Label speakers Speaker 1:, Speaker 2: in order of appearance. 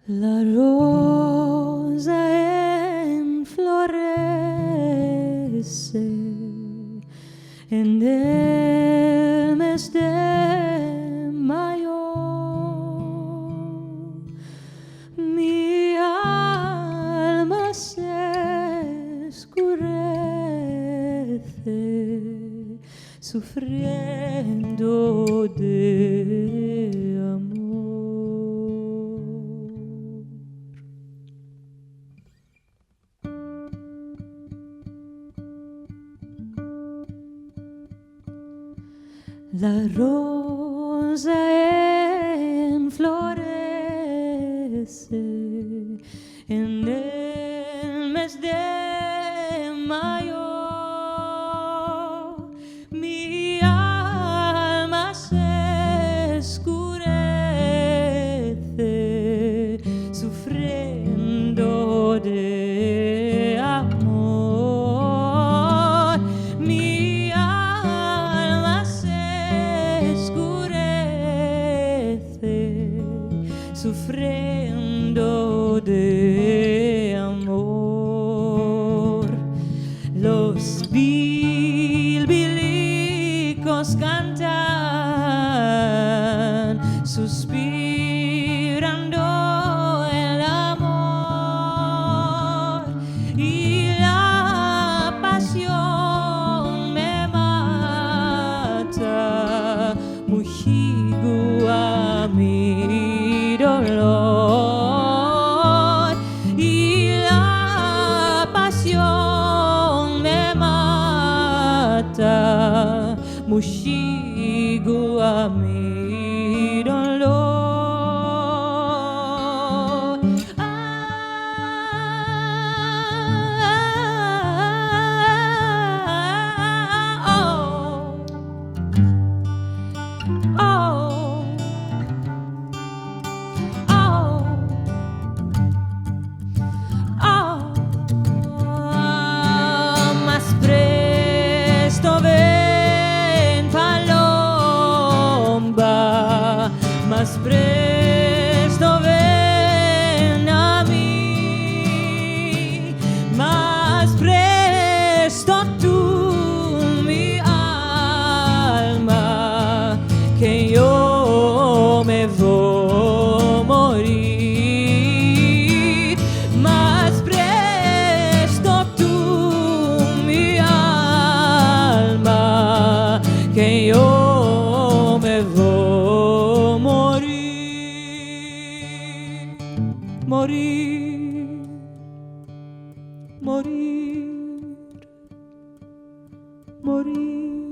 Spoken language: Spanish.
Speaker 1: La rosa enflorece en el mes de mayo. Mi alma se oscurece sufriendo de amor. La rosa enflorece en el mes de mayo. Mi alma se oscurece sufriendo de amor. Mi alma se oscurece sufriendo de amor. Los bilbilicos cantan suspirando el amor, y la pasión me mata, mujigo a mi dolor, y la pasión me mata, mujigo a mi dolor. Más presto ven, paloma, más presto ven a mí, más presto tú, mi alma, que yo me voy a morir. Más presto tú, mi alma, que yo me voy a morir. Morir, morir, morir.